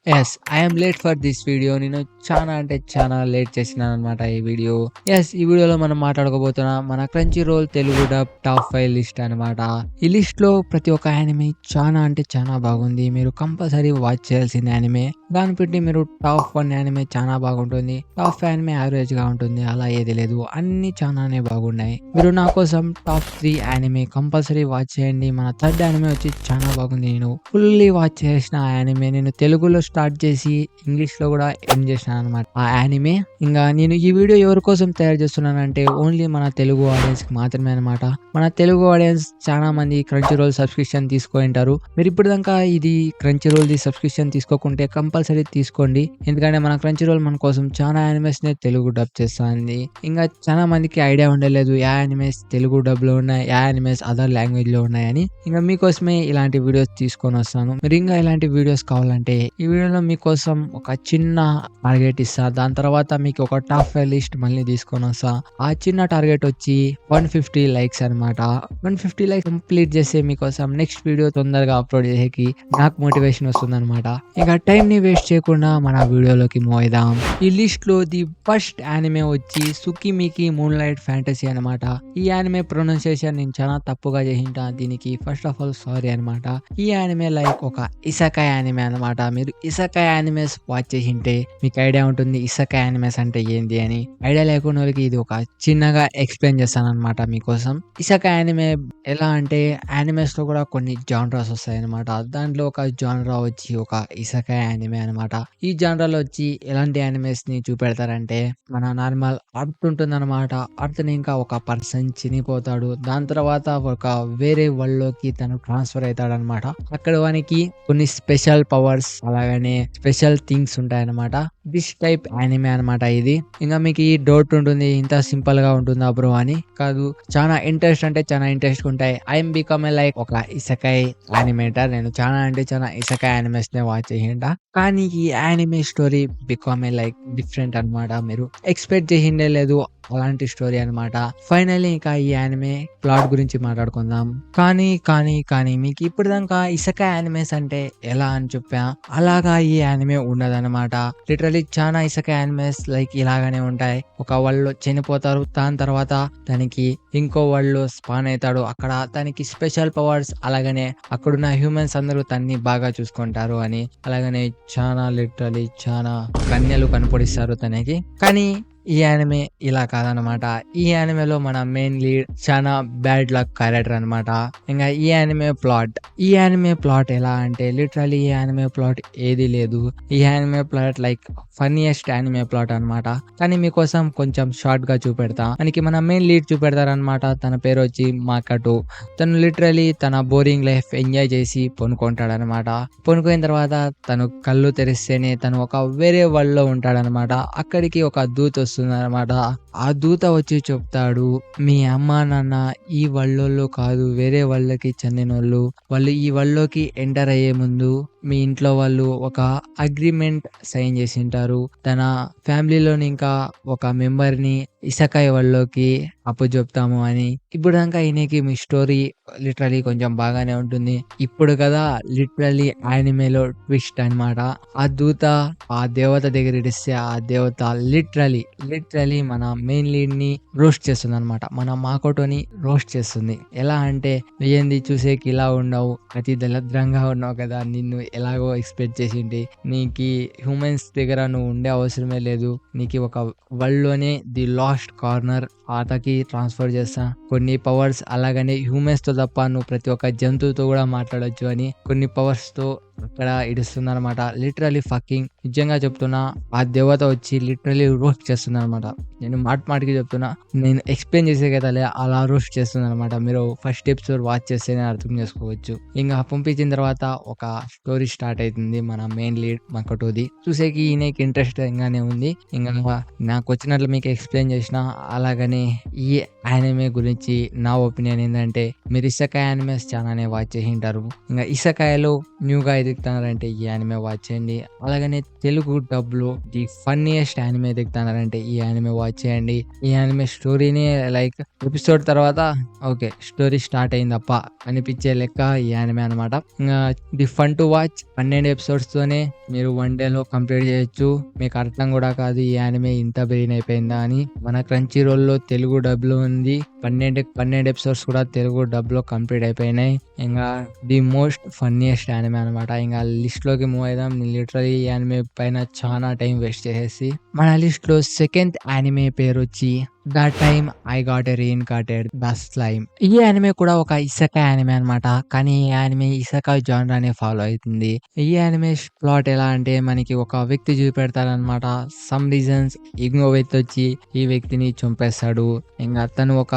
Yes. I am late for this video. నేను చానా అంటే చానా లేట్ చేసినాననమాట ఈ వీడియో. యెస్. ఈ వీడియోలో మనం మాట్లాడుకోబోతున్నాం మన Crunchyroll Telugu dub top 5 list అనమాట. ఈ లిస్ట్‌లో ప్రతి ఒక్క యానిమే చానా అంటే చానా బాగుంది. మీరు కంపల్సరీ వాచ్ చేయాల్సిన యానిమే. దాన్ని పెట్టి మీరు టాప్ 1 యానిమే చానా బాగుంటుంది. టాప్ 5 యానిమే యావరేజ్‌గా ఉంటుంది. అలా ఏది లేదు. అన్నీ చానానే బాగున్నాయి. మీరు నా కోసం టాప్ 3 యానిమే కంపల్సరీ వాచ్ చేయండి. మన థర్డ్ యానిమే వచ్చి చానా బాగుంది. నేను ఫుల్లీ వాచ్ చేసిన ఆ యానిమే. నేను తెలుగులో స్టార్ట్ చేసి ఇంగ్లీష్‌లో కూడా ఎండ్ చేసినాననమాట ఆ యానిమే. ఇంగా నేను ఈ వీడియో ఎవరి కోసం తయారు చేస్తున్నానంటే ఓన్లీ మన తెలుగు ఆడియన్స్‌కి మాత్రమే అనమాట. మన తెలుగు ఆడియన్స్ చాలా మంది క్రంచీ రోల్ సబ్స్క్రిప్షన్ తీసుకొనింటారు. మీరు ఇప్పటిదాకా ఇది క్రంచీ రోల్‌ది సబ్స్క్రిప్షన్ తీసుకోకుంటే కంపల్సరీ తీసుకోండి. ఎందుకంటే మన క్రంచీ రోల్ మన కోసం చాలా యానిమేస్‌ని తెలుగు డబ్ చేస్తాంది. ఇంగా చాలా మందికి ఐడియా ఉండలేదు యా యానిమేస్ తెలుగు డబ్‌లో ఉన్నాయి, యా యానిమేస్ అదర్ లాంగ్వేజ్‌లో ఉన్నాయని. ఇంగా మీకోసమే ఇలాంటి వీడియోస్ తీసుకొనొస్తాను. మీరు ఇంకా ఇలాంటి వీడియోస్ కావాలంటే ఈ వీడియోలో మీకోసం ఒక చిన్న టార్గెట్ ఇస్తా. దాని తర్వాత మీకు ఒక టాప్ 5 లిస్ట్ మళ్ళీ తీసుకొనొస్తా. ఆ చిన్న టార్గెట్ వచ్చి 150 లైక్స్ అనమాట. 150 లైక్స్ కంప్లీట్ చేస్తే మీకోసం నెక్స్ట్ వీడియో తొందరగా అప్లోడ్ చేసేకి నాకు మోటివేషన్ వస్తుందనమాట. ఇక టైంని వేస్ట్ చేయకుండా మన వీడియోలోకి మూవ్ అయిదాం. ఈ లిస్ట్‌లో ది ఫస్ట్ యానిమే వచ్చి 'సుకిమికి మూన్‌లైట్ ఫ్యాంటసీ' అనమాట. ఈ యానిమే ప్రొనౌన్సియేషన్ నేను చాలా తప్పుగా చేసింటా. దీనికి ఫస్ట్ ఆఫ్ ఆల్ సారీ అనమాట. ఈ యానిమే లైక్ ఒక ఇసకాయ్ యానిమే అనమాట. మీరు ఇసకాయ్ యానిమేస్ వాచ్ చేసింటే మీకు ఐడియా ఉంటుంది ఇసకాయ్ యానిమేస్ అంటే ఏంది అని. ఐడియా లేకున్నోళ్ళకి ఇది ఒక చిన్నగా ఎక్స్‌ప్లెయిన్ చేస్తాననమాట మీకోసం. ఇసకాయ్ యానిమే ఎలా అంటే యానిమేస్‌లో కూడా కొన్ని జానరాస్ వస్తాయన్నమాట. దాంట్లో ఒక జానరా వచ్చి ఒక ఇసకాయ్ యానిమే అనమాట. ఈ జానరాలో వచ్చి ఎలాంటి యానిమేస్‌ని చూపెడతారంటే మన నార్మల్ అర్త్ ఉంటుందన్నమాట. అర్త్‌ని ఇంకా ఒక పర్సన్ చనిపోతాడు. దాని తర్వాత ఒక వేరే వరల్డ్‌లోకి తను ట్రాన్స్‌ఫర్ అయితాడన్నమాట. అక్కడ వానికి కొన్ని స్పెషల్ పవర్స్ అలాగనే స్పెషల్ థింగ్స్ ఉంటాయన్నమాట. దిస్ టైప్ యానిమే అనమాట ఇది. ఇంగా మీకు ఈ డౌట్ ఉంటుంది ఇంత సింపుల్‌గా ఉంటుందా బ్రో అని. కాదు చానా ఇంట్రెస్ట్ అంటే చానా ఇంట్రెస్ట్‌గా ఉంటాయి. ఐ యామ్ బికమ్ లైక్ ఒక ఇసకాయ్ యానిమేటర్. నేను చానా అంటే చానా ఇసకాయ్ యానిమేస్‌నే వాచ్ చేసింటా. కానీ ఈ anime story become like different అనమాట. మీరు ఎక్స్‌పెక్ట్ చేసిండే లేదు అలాంటి స్టోరీ అనమాట. ఫైనల్లీ ఇంకా ఈ యానిమే ప్లాట్ గురించి మాట్లాడుకుందాం. కానీ మీకు ఇప్పటిదాకా ఇసకాయ్ యానిమేస్ అంటే ఎలా అని చెప్పా, అలాగా ఈ యానిమే ఉండదనమాట. లిటరల్లీ చానా ఇసకాయ్ యానిమేస్ లైక్ ఇలాగనే ఉంటాయి. ఒక వరల్డ్‌లో చనిపోతారు. దాని తర్వాత తనకి ఇంకో వరల్డ్‌లో స్పాన్ అయితాడు. అక్కడ తనకి స్పెషల్ పవర్స్ అలాగనే అక్కడున్న హ్యూమన్స్ అందరూ తనని బాగా చూసుకుంటారు అని. అలాగనే చానా లిటరల్లీ చానా కన్యలు కనపడిస్తారు తనకి. కానీ ఈ యానిమే ఇలా కాదనమాట. ఈ యానిమేలో మన మెయిన్ లీడ్ చానా బ్యాడ్ లక్ క్యారెక్టర్ అనమాట. ఇంగా ఈ యానిమే ప్లాట్ ఎలా అంటే లిటరల్లీ ఈ యానిమే ప్లాట్ ఏది లేదు. ఈ anime plot like funniest anime plot అనమాట. కానీ మీకోసం కొంచెం షార్ట్ గా చూపెడతా. మనకి మన మెయిన్ లీడ్ చూపెడతారనమాట. తన పేరు వచ్చి మాకటు. తను లిటరల్లీ తన బోరింగ్ లైఫ్ ఎంజాయ్ చేసి పనుకుంటాడనమాట. పనుకున్న తర్వాత తను కళ్ళు తెరిస్తేనే తను ఒక వేరే వరల్డ్ లో ఉంటాడనమాట. అక్కడికి ఒక దూత వస్తుందనమాట. ఆ దూత వచ్చి చెప్తాడు, మీ అమ్మా నాన్న ఈ వరల్డ్‌లో కాదు వేరే వరల్డ్‌కి చెందినోళ్ళు. వాళ్ళు ఈ వరల్డ్‌లోకి ఎంటర్ అయ్యే ముందు మీ ఇంట్లో వాళ్ళు ఒక అగ్రీమెంట్ సైన్ చేసింటారు. తన ఫ్యామిలీలోని ఇంకా ఒక మెంబర్‌ని ఇసకాయ్ వరల్డ్‌లోకి అప్పజెప్తాము అని. ఇప్పటిదాకా ఈయనకి మీ స్టోరీ లిటరల్లీ కొంచెం బాగానే ఉంటుంది. ఇప్పుడు కదా లిటరల్లీ యానిమేలో ట్విస్ట్ అనమాట. ఆ దూత ఆ దేవత దగ్గర ఇడిస్తే ఆ దేవత లిటరల్లీ మన మెయిన్ లీడ్‌ని రోస్ట్ చేస్తుందనమాట. మన మాకోటోని రోస్ట్ చేస్తుంది. ఎలా అంటే ఏంది చూసేకి ఇలా ఉన్నావు, అతి దరిద్రంగా ఉన్నావు కదా, నిన్ను ఎలాగో ఎక్స్‌పెక్ట్ చేసింటి. నీకి హ్యూమన్స్ దగ్గర నువ్వు ఉండే అవసరమే లేదు. నీకి ఒక వరల్డ్‌లోనే ది లాస్ట్ కార్నర్ ఆతకి ట్రాన్స్‌ఫర్ చేస్తా. కొన్ని పవర్స్ అలాగనే హ్యూమన్స్‌తో తప్ప నువ్వు ప్రతి ఒక్క జంతువుతో కూడా మాట్లాడొచ్చు అని కొన్ని పవర్స్‌తో అక్కడ ఇడుస్తుందనమాట. లిటరల్లీ ఫకింగ్ నిజంగా చెప్తున్నా ఆ దేవత వచ్చి లిటరల్లీ రోస్ట్ చేస్తుందనమాట. నేను మాటికి చెప్తున్నా. నేను ఎక్స్‌ప్లెయిన్ చేసే కదలే అలా రోస్ట్ చేస్తుందనమాట. మీరు ఫస్ట్ ఎపిసోడ్ వాచ్ చేస్తేనే అర్థం చేసుకోవచ్చు. ఇంగా పంపించిన తర్వాత ఒక స్టోరీ స్టార్ట్ అయితుంది మన మెయిన్ లీడ్ మకటోది. చూసేకి ఈయనకి ఇంట్రెస్టింగ్‌గానే ఉంది. ఇంగా నాకు వచ్చినట్లు మీకు ఎక్స్‌ప్లెయిన్ చేసిన. అలాగనే ఈ యానిమే గురించి నా ఒపీనియన్ ఏందంటే మీరు ఇసకాయ్ యానిమేస్ చానానే వాచ్ చేసింటారు. ఇంగా ఇసకాయ్‌లో న్యూగా ఎదుగుతున్నారంటే ఈ యానిమే వాచ్ చేయండి. అలాగనే తెలుగు డబ్‌లో ది ఫన్నీయెస్ట్ యానిమే ఎదుగుతున్నారంటే ఈ యానిమే వాచ్ చేయండి. ఈ యానిమే స్టోరీని లైక్ ఎపిసోడ్ తర్వాత ఓకే. స్టోరీ స్టార్ట్ అయిందప్పా అనిపించే లెక్క ఈ యానిమే అనమాట. ఇంగా ది ఫన్ టు వాచ్ 12 ఎపిసోడ్స్‌తోనే మీరు వన్ డేలో కంప్లీట్ చేయొచ్చు. మీకు అర్థం కూడా కాదు ఈ యానిమే ఇంత బిగిన్ అయిపోయిందా అని. మన క్రంచీ రోల్‌లో తెలుగు డబ్‌లో ఉంది. 12 ఎపిసోడ్స్ కూడా తెలుగు డబ్‌లో కంప్లీట్ అయిపోయినాయి. ఇంగా ది మోస్ట్ ఫన్నీయెస్ట్ యానిమే అనమాట. ఇంగా లిస్ట్‌లోకి మూవ్ అయిదాం. నేను లిటరల్లీ ఈ యానిమే పైన చానా టైం వేస్ట్ చేసేసి మన లిస్ట్‌లో సెకండ్ యానిమే పేరొచ్చి 'the time I got a reincarnated the slime'. ఈ యానిమే కూడా ఒక ఇసెకాయ్ యానిమే అనమాట. కానీ ఈ యానిమే ఇసెకాయ్ జానరానే ఫాలో అయితుంది. ఈ యానిమే ప్లాట్ ఎలా అంటే మనకి ఒక వ్యక్తి చూపెడతారనమాట. సమ్ రీజన్స్ ఇంకో వ్యక్తి వచ్చి ఈ వ్యక్తిని చంపేస్తాడు. ఇంగా అతను ఒక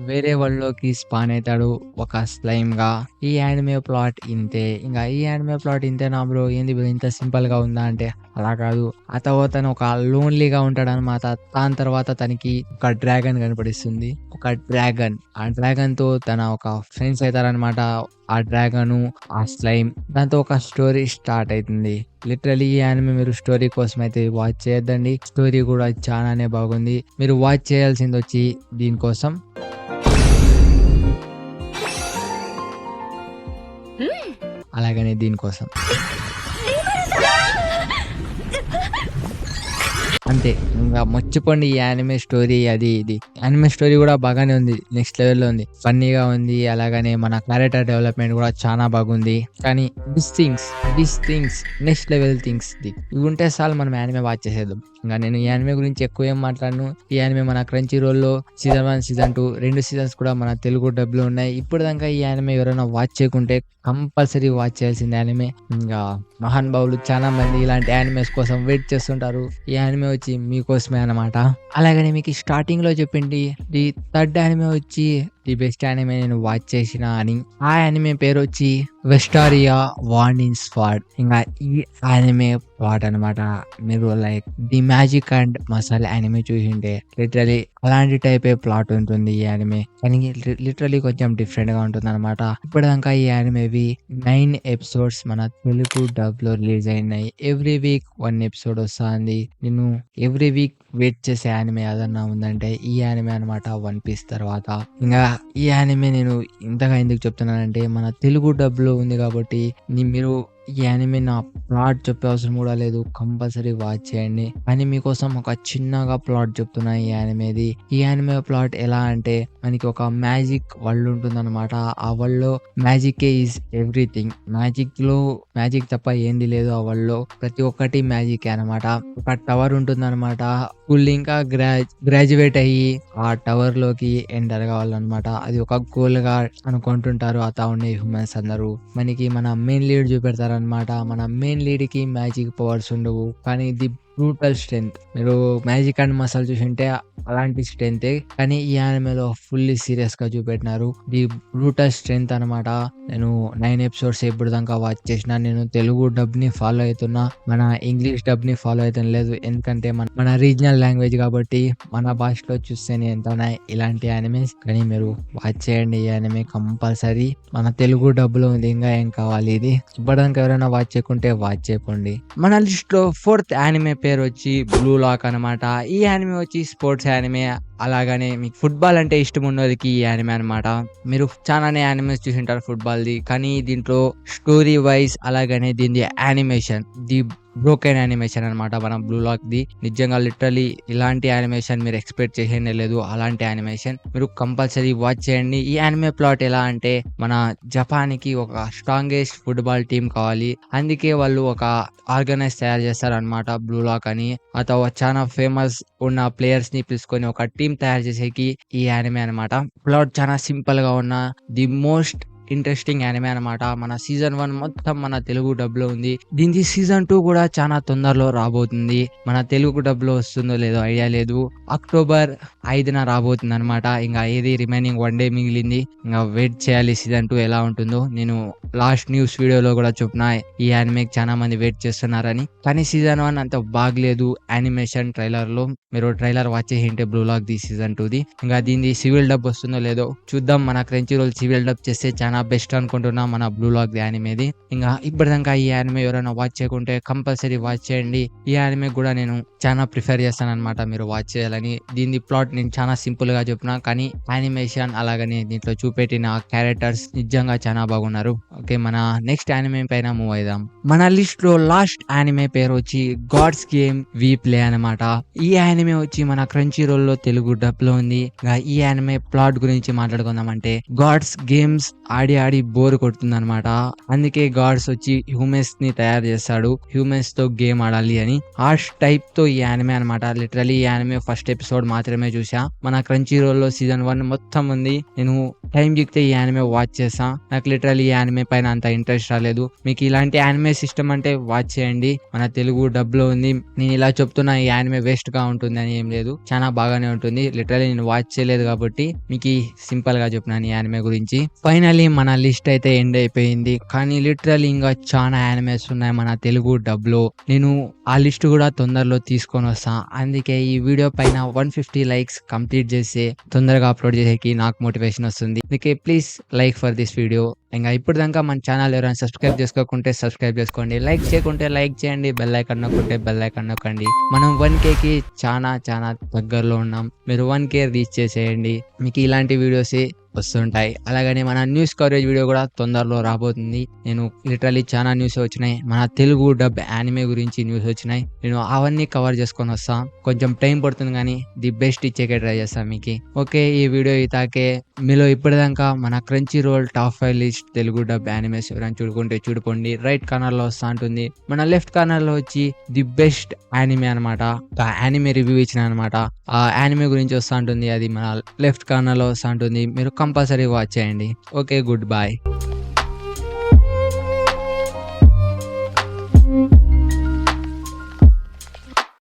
వేరే వరల్డ్‌లోకి స్పాన్ అయితాడు ఒక స్లైమ్‌గా. ఈ యానిమే ప్లాట్ ఇంతే. ఇంగా ఈ యానిమే ప్లాట్ ఇంతేనా బ్రో ఏంది బ్రో ఇంత సింపుల్‌గా ఉందా అంటే అలా కాదు. తను ఒక లోన్లీగా ఉంటాడనమాట. దాని తర్వాత తనకి ఒక డ్రాగన్ కనపడిస్తుంది. ఒక డ్రాగన్. ఆ డ్రాగన్‌తో తన ఒక ఫ్రెండ్స్ అయితారనమాట. ఆ డ్రాగను, ఆ స్లైమ్. దాంతో ఒక స్టోరీ స్టార్ట్ అయితుంది. లిటరల్లీ ఈ యానిమే మీరు స్టోరీ కోసం అయితే వాచ్ చేయొద్దండి. స్టోరీ కూడా చానానే బాగుంది. మీరు వాచ్ చేయాల్సిందొచ్చి దీనికోసం. అలాగనే దీనికోసం. అంతే. ఇంగా మర్చిపోండి ఈ యానిమే స్టోరీ అది ఇది. యానిమే స్టోరీ కూడా బాగానే ఉంది. నెక్స్ట్ లెవెల్‌లో ఉంది. ఫన్నీగా ఉంది. అలాగనే మన క్యారెక్టర్ డెవలప్‌మెంట్ కూడా చానా బాగుంది. కానీ థిస్ థింగ్స్ నెక్స్ట్ లెవెల్ థింగ్స్‌ది ఇవి ఉంటే చాలు మనం యానిమే వాచ్ చేసేద్దాం. ఇంగా నేను ఈ యానిమే గురించి ఎక్కువ ఏం మాట్లాడను. ఈ యానిమే మన క్రంచీ రోల్‌లో సీజన్ 1, సీజన్ 2 2 సీజన్స్ కూడా మన తెలుగు డబ్‌లో ఉన్నాయి. ఇప్పటిదాకా ఈ యానిమే ఎవరైనా వాచ్ చేయకుంటే కంపల్సరీ వాచ్ చేయాల్సిన యానిమే. ఇంగా మహానుభావులు చాలా మంది ఇలాంటి యానిమేస్ కోసం వెయిట్ చేస్తుంటారు. ఈ యానిమే వచ్చి మీకోసమే అన్నమాట. అలాగనే మీకు స్టార్టింగ్‌లో చెప్పింది ది థర్డ్ యానిమే వచ్చి ది బెస్ట్ యానిమే నేను వాచ్ చేసిన అని. ఆ యానిమే పేరొచ్చి 'వెస్టారియా వార్నింగ్ స్క్వాడ్'. ఇంగా ఈ యానిమే ప్లాట్ అనమాట. మీరు like the magic and masala anime చూసింటే లిటరల్లీ అలాంటి టైపే ప్లాట్ ఉంటుంది ఈ యానిమే. కానీ లిటరల్లీ కొంచెం డిఫరెంట్‌గా ఉంటుందన్నమాట. ఇప్పటిదాకా ఈ యానిమేవి 9 ఎపిసోడ్స్ మన తెలుగు డబ్‌లో రిలీజ్ అయినాయి. ఎవ్రీ వీక్ 1 ఎపిసోడ్ వస్తాంది. నేను ఎవ్రీ వీక్ వెయిట్ చేసే యానిమే ఏదన్నా ఉందంటే ఈ యానిమే అనమాట 'వన్ పీస్' తర్వాత. ఇంగా ఈ యానిమే నేను ఇంతగా ఎందుకు చెప్తున్నానంటే మన తెలుగు డబ్‌లో ఉంది కాబట్టి మీరు ఈ యానిమే నా ప్లాట్ చెప్పే అవసరం కూడా లేదు. కంపల్సరీ వాచ్ చేయండి. కానీ మీకోసం ఒక చిన్నగా ప్లాట్ చెప్తున్నా ఈ యానిమేది. ఈ యానిమే ప్లాట్ ఎలా అంటే మనకి ఒక మ్యాజిక్ వరల్డ్ ఉంటుందన్నమాట. ఆ వరల్డ్‌లో మ్యాజికే ఈజ్ ఎవ్రీథింగ్. మ్యాజిక్ తప్ప ఏంది లేదు ఆ వరల్డ్‌లో. ప్రతి ఒక్కటి మ్యాజికే అనమాట. ఒక టవర్ ఉంటుందన్నమాట. స్కూల్ ఇంకా గ్రాడ్యుయేట్ అయ్యి ఆ టవర్‌లోకి ఎంటర్ కావాలన్నమాట. అది ఒక గోల్‌గా అనుకుంటుంటారు ఆ టౌన్‌ని హ్యూమన్స్ అందరూ. మన మెయిన్ లీడ్ చూపెడతారనమాట. మన మెయిన్ లీడ్‌కి మ్యాజిక్ పవర్స్ ఉండవు. కానీ ది బ్రూటల్ స్ట్రెంత్. మీరు మ్యాజిక్ అండ్ మసాల్ చూసుంటే అలాంటి స్ట్రెంతే. కానీ ఈ యానిమేలో ఫుల్లీ సీరియస్‌గా చూపెట్టినారు. ది బ్రూటల్ స్ట్రెంత్ అనమాట. నేను 9 ఎపిసోడ్స్ ఇప్పటిదాకా వాచ్ చేసిన. నేను తెలుగు డబ్‌ని ఫాలో అయితున్నా. మన ఇంగ్లీష్ డబ్‌ని ఫాలో అయితం లేదు. ఎందుకంటే మన రీజనల్ లాంగ్వేజ్ కాబట్టి మన భాషలో చూస్తేనే ఎంతోనా ఇలాంటి యానిమేస్. కానీ మీరు వాచ్ చేయండి ఈ యానిమే కంపల్సరీ. మన తెలుగు డబ్‌లో ఉంది. ఇంగా ఏం కావాలి ఇది. ఇప్పటిదాకా ఎవరైనా వాచ్ చేయకుంటే వాచ్ చేయపోండి. మన లిస్ట్‌లో ఫోర్త్ యానిమే పేరు వచ్చి 'బ్లూ లాక్' అనమాట. ఈ యానిమే వచ్చి స్పోర్ట్స్ యానిమే. అలాగనే మీకు ఫుట్బాల్ అంటే ఇష్టం ఉన్నోళ్ళకి ఈ యానిమే అనమాట. మీరు చాలానే యానిమేస్ చూసింటారు ఫుట్బాల్‌ది. కానీ దీంట్లో స్టోరీ వైస్ అలాగనే దీనిది యానిమేషన్ ది బ్రోకెన్ యానిమేషన్ అనమాట మన 'బ్లూ లాక్‌ది'. నిజంగా లిటరల్లీ ఇలాంటి యానిమేషన్ మీరు ఎక్స్‌పెక్ట్ చేసిందే లేదు. అలాంటి యానిమేషన్ మీరు కంపల్సరీ వాచ్ చేయండి. ఈ యానిమే ప్లాట్ ఎలా అంటే మన జపాన్‌కి ఒక స్ట్రాంగెస్ట్ ఫుట్బాల్ టీమ్ కావాలి. అందుకే వాళ్ళు ఒక ఆర్గనైజ్ తయారు చేస్తారనమాట 'బ్లూ లాక్' అని. చాలా ఫేమస్ ఉన్న ప్లేయర్స్‌ని పిలుచుకొని ఒక టీమ్ తయారు చేసేకి ఈ యానిమే అనమాట. ప్లాట్ చాలా సింపుల్‌గా ఉన్న ది మోస్ట్ ఇంట్రెస్టింగ్ యానిమే అనమాట. మన సీజన్ 1 మొత్తం మన తెలుగు డబ్‌లో ఉంది. దీనిది సీజన్ 2 కూడా చాలా తొందరలో రాబోతుంది. మన తెలుగు డబ్‌లో వస్తుందో లేదో ఐడియా లేదు. అక్టోబర్ 5న రాబోతుందనమాట. ఇంగా ఏది రిమైనింగ్ 1 డే మిగిలింది. ఇంగా వెయిట్ చేయాలి సీజన్ 2 ఎలా ఉంటుందో. నేను లాస్ట్ న్యూస్ వీడియోలో కూడా చెప్పిన ఈ యానిమేకి చాలా మంది వెయిట్ చేస్తున్నారని. కానీ సీజన్ 1 అంత బాగలేదు యానిమేషన్ ట్రైలర్‌లో. మీరు ట్రైలర్ వాచ్ చేసింటే 'బ్లూ లాక్'ది సీజన్ 2ది. ఇంగా దీనిది సివిల్ డబ్ వస్తుందో లేదో చూద్దాం. మన క్రంచీ రోల్ సివిల్ డబ్ చేస్తే చాలా చాలా బెస్ట్ అనుకుంటున్నా మన బ్లూ లాక్ యానిమేది. ఇంకా ఇప్పటిదాకా ఈ యానిమే ఎవరైనా వాచ్ చేయకుంటే కంపల్సరీ వాచ్ చేయండి. ఈ యానిమే కూడా నేను చాలా ప్రిఫర్ చేస్తానన్నమాట మీరు వాచ్ చేయాలని. దీని ప్లాట్ నేను చాలా సింపుల్ గా చెప్పిన, కానీ యానిమేషన్ అలాగని దీంట్లో చూపెట్టిన క్యారెక్టర్స్ నిజంగా చాలా బాగున్నారు. ఓకే, మన నెక్స్ట్ యానిమే పైన మూవ్ అయిదాం. మన లిస్ట్ లో లాస్ట్ యానిమే పేరు వచ్చి గాడ్స్ గేమ్ వి ప్లే అనమాట. ఈ యానిమే వచ్చి మన క్రంచీ రోల్ లో తెలుగు డబ్ లో ఉంది. ఈ యానిమే ప్లాట్ గురించి మాట్లాడుకుందాం అంటే, గాడ్స్ గేమ్స్ ఆడి ఆడి బోర్ కొడుతుంది అనమాట. అందుకే గాడ్స్ వచ్చి హ్యూమన్స్ ని తయారు చేస్తాడు, హ్యూమన్స్ తో గేమ్ ఆడాలి అని. ఆ టైప్ తో ఈ యానిమే అనమాట. లిటరలీ ఈ యానిమే ఫస్ట్ ఎపిసోడ్ మాత్రమే చూసా. మన క్రంచీ రోల్ లో సీజన్ 1 మొత్తం ఉంది. నేను టైం చిక్తే ఈ యానిమే వాచ్ చేసా. నాకు లిటరలీ ఈ యానిమే పైన అంత ఇంట్రెస్ట్ రాలేదు. మీకు ఇలాంటి యానిమే సిస్టమ్ అంటే వాచ్ చేయండి, మన తెలుగు డబ్ లో ఉంది. నేను ఇలా చెప్తున్నా ఈ యానిమే వేస్ట్ గా ఉంటుంది అని ఏం లేదు, చాలా బాగానే ఉంటుంది. లిటరలీ నేను వాచ్ చేయలేదు కాబట్టి మీకు సింపుల్ గా చెప్పినాను ఈ యానిమే గురించి. ఫైనల్లీ మన లిస్ట్ అయితే ఎండ్ అయిపోయింది, కానీ లిటరలీ ఇంకా చాలా యానిమేస్ ఉన్నాయి మన తెలుగు డబ్ లో. నేను ఆ లిస్ట్ కూడా తొందరలో తీసుకొని వస్తా. అందుకే ఈ వీడియో పైన 150 లైక్స్ కంప్లీట్ చేస్తే తొందరగా అప్లోడ్ చేసేకి నాకు మోటివేషన్ వస్తుంది. అందుకే please like for this video. ఇంకా ఇప్పుడు దాకా మన ఛానల్ ఎవరైనా సబ్స్క్రైబ్ చేసుకోకుంటే సబ్స్క్రైబ్ చేసుకోండి, లైక్ చేయకుంటే లైక్ చేయండి, బెల్ ఐకాన్ నొక్కుంటే బెల్ ఐకాన్ నొక్కండి. మనం 1K కి చాలా దగ్గరలో ఉన్నాం. మీరు 1K రీచ్ చేసేయండి. మీకు ఇలాంటి వీడియోస్ వస్తుంటాయి. అలాగని మన న్యూస్ కవరేజ్ వీడియో కూడా తొందరలో రాబోతుంది. నేను లిటరలీ చాలా న్యూస్ వచ్చినాయి, మన తెలుగు డబ్ యానిమే గురించి న్యూస్ వచ్చినాయి. నేను అవన్నీ కవర్ చేసుకొని వస్తా. కొంచెం టైం పడుతుంది కానీ ది బెస్ట్ ఇచ్చేకే ట్రై చేస్తాను మీకు. ఓకే, ఈ వీడియో ఇతాకే. మీలో ఇప్పటిదాకా మన Crunchyroll top 5 list Telugu dub animes ఎవరైనా చూడుకుంటే చూడుకోండి. రైట్ కార్నర్ లో వస్తా ఉంటుంది. మన లెఫ్ట్ కార్నర్ లో వచ్చి ది బెస్ట్ యానిమే అనమాట, యానిమే రివ్యూ ఇచ్చిన అనమాట. ఆ యానిమే గురించి వస్తా ఉంటుంది, అది మన లెఫ్ట్ కార్నర్ లో వస్తా ఉంటుంది. మీరు కంపల్సరీ వాచ్ చేయండి. Okay, good bye.